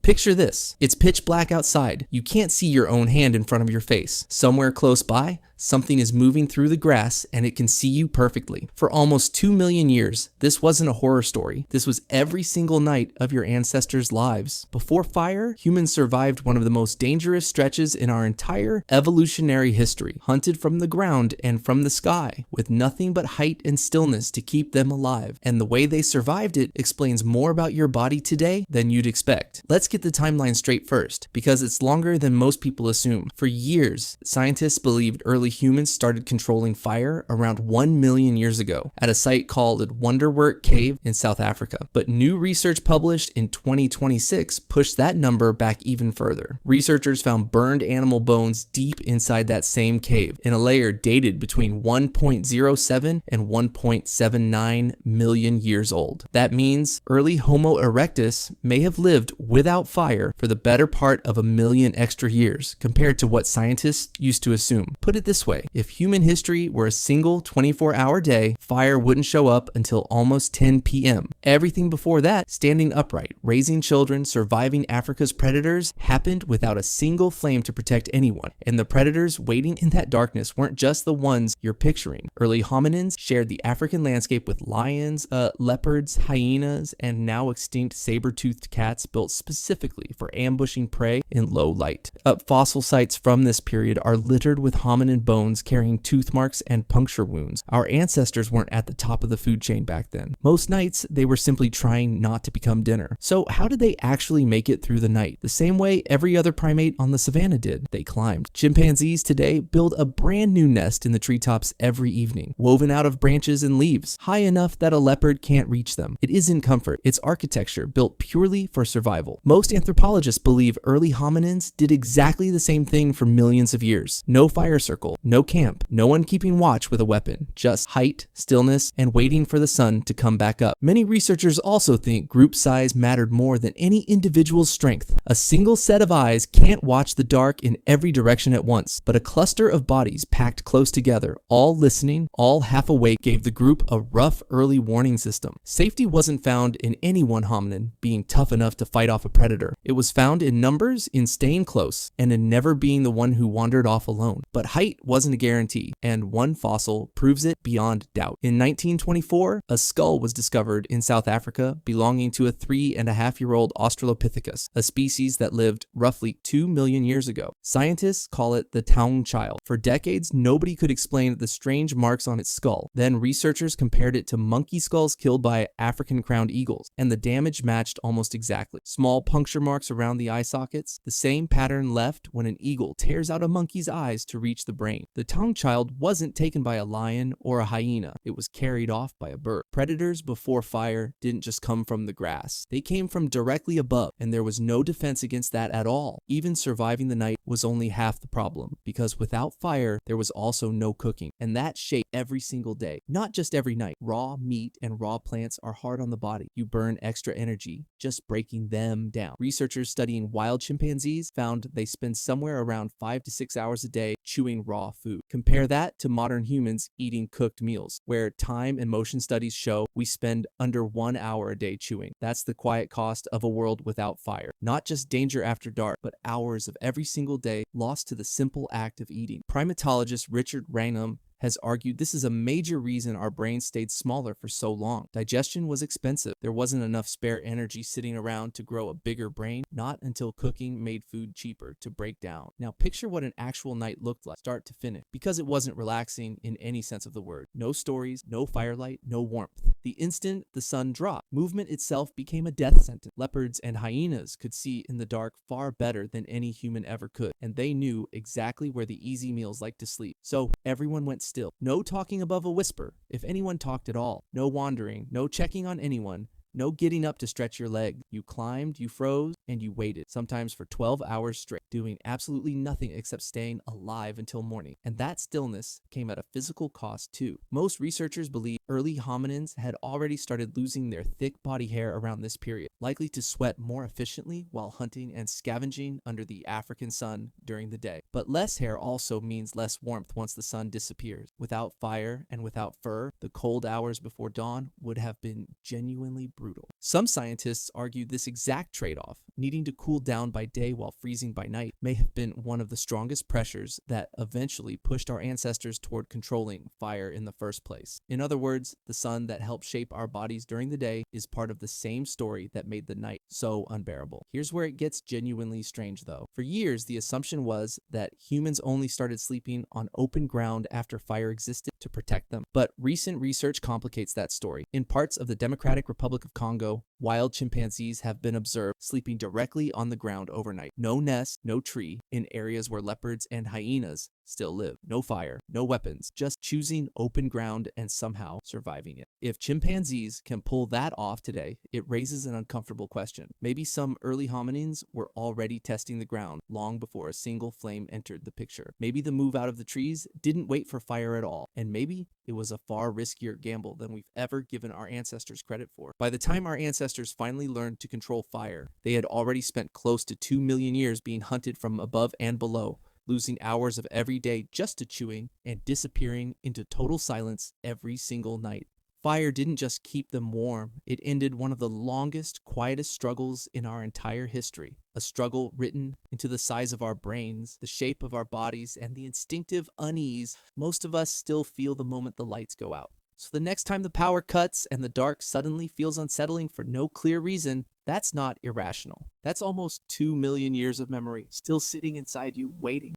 Picture this. It's pitch black outside. You can't see your own hand in front of your face. Somewhere close by, something is moving through the grass and it can see you perfectly. For almost 2 million years, this wasn't a horror story. This was every single night of your ancestors' lives. Before fire, humans survived one of the most dangerous stretches in our entire evolutionary history, hunted from the ground and from the sky, with nothing but height and stillness to keep them alive. And the way they survived it explains more about your body today than you'd expect. Let's get the timeline straight first, because it's longer than most people assume. For years, scientists believed early humans started controlling fire around 1 million years ago at a site called Wonderwerk Cave in South Africa. But new research published in 2026 pushed that number back even further. Researchers found burned animal bones deep inside that same cave in a layer dated between 1.07 and 1.79 million years old. That means early Homo erectus may have lived without fire for the better part of 1 million extra years compared to what scientists used to assume. Put it this way, if human history were a single 24-hour day, fire wouldn't show up until almost 10 p.m. Everything before that, standing upright, raising children, surviving Africa's predators, happened without a single flame to protect anyone. And the predators waiting in that darkness weren't just the ones you're picturing. Early hominins shared the African landscape with lions, leopards, hyenas, and now extinct saber-toothed cats built specifically for ambushing prey in low light. Fossil sites from this period are littered with hominin bones carrying tooth marks and puncture wounds. Our ancestors weren't at the top of the food chain back then. Most nights, they were simply trying not to become dinner. So how did they actually make it through the night? The same way every other primate on the savannah did. They climbed. Chimpanzees today build a brand new nest in the treetops every evening, woven out of branches and leaves, high enough that a leopard can't reach them. It isn't comfort, it's architecture built purely for survival. Most anthropologists believe early hominins did exactly the same thing for millions of years. No fire circle, no camp, no one keeping watch with a weapon, just height, stillness, and waiting for the sun to come back up. Many researchers also think group size mattered more than any individual's strength. A single set of eyes can't watch the dark in every direction at once, but a cluster of bodies packed close together, all listening, all half awake, gave the group a rough early warning system. Safety wasn't found in any one hominin being tough enough to fight off a predator. It was found in numbers, in staying close, and in never being the one who wandered off alone. But height wasn't a guarantee, and one fossil proves it beyond doubt. In 1924, a skull was discovered in South Africa belonging to a 3.5-year-old Australopithecus, a species that lived roughly 2 million years ago. Scientists call it the Taung Child. For decades, nobody could explain the strange marks on its skull. Then researchers compared it to monkey skulls killed by African crowned eagles, and the damage matched almost exactly. Small puncture marks around the eye sockets, the same pattern left when an eagle tears out a monkey's eyes to reach the brain. The Taung Child wasn't taken by a lion or a hyena. It was carried off by a bird. Predators before fire didn't just come from the grass. They came from directly above, and there was no defense against that at all. Even surviving the night was only half the problem, because without fire, there was also no cooking, and that shaped every single day. Not just every night. Raw meat and raw plants are hard on the body. You burn extra energy just breaking them down. Researchers studying wild chimpanzees found they spend somewhere around 5 to 6 hours a day chewing raw food. Compare that to modern humans eating cooked meals, where time and motion studies show we spend under 1 hour a day chewing. That's the quiet cost of a world without fire. Not just danger after dark, but hours of every single day lost to the simple act of eating. Primatologist Richard Wrangham has argued this is a major reason our brains stayed smaller for so long. Digestion was expensive. There wasn't enough spare energy sitting around to grow a bigger brain, not until cooking made food cheaper to break down. Now picture what an actual night looked like, start to finish, because it wasn't relaxing in any sense of the word. No stories, no firelight, no warmth. The instant the sun dropped, movement itself became a death sentence. Leopards and hyenas could see in the dark far better than any human ever could, and they knew exactly where the easy meals like to sleep. So everyone went still. No talking above a whisper, if anyone talked at all. No wandering, no checking on anyone. No getting up to stretch your leg. You climbed, you froze, and you waited, sometimes for 12 hours straight, doing absolutely nothing except staying alive until morning. And that stillness came at a physical cost too. Most researchers believe early hominins had already started losing their thick body hair around this period, likely to sweat more efficiently while hunting and scavenging under the African sun during the day. But less hair also means less warmth once the sun disappears. Without fire and without fur, the cold hours before dawn would have been genuinely brutal. brutal. Some scientists argue this exact trade-off, needing to cool down by day while freezing by night, may have been one of the strongest pressures that eventually pushed our ancestors toward controlling fire in the first place. In other words, the sun that helped shape our bodies during the day is part of the same story that made the night so unbearable. Here's where it gets genuinely strange though. For years, the assumption was that humans only started sleeping on open ground after fire existed to protect them. But recent research complicates that story. In parts of the Democratic Republic of Congo, wild chimpanzees have been observed sleeping directly on the ground overnight. No nest, no tree, in areas where leopards and hyenas still live. No fire, no weapons, just choosing open ground and somehow surviving it. If chimpanzees can pull that off today, it raises an uncomfortable question. Maybe some early hominins were already testing the ground long before a single flame entered the picture. Maybe the move out of the trees didn't wait for fire at all, and maybe it was a far riskier gamble than we've ever given our ancestors credit for. By the time our ancestors finally learned to control fire, they had already spent close to 2 million years being hunted from above and below, losing hours of every day just to chewing and disappearing into total silence every single night. Fire didn't just keep them warm, it ended one of the longest, quietest struggles in our entire history. A struggle written into the size of our brains, the shape of our bodies, and the instinctive unease most of us still feel the moment the lights go out. So the next time the power cuts and the dark suddenly feels unsettling for no clear reason, that's not irrational. That's almost 2 million years of memory still sitting inside you waiting.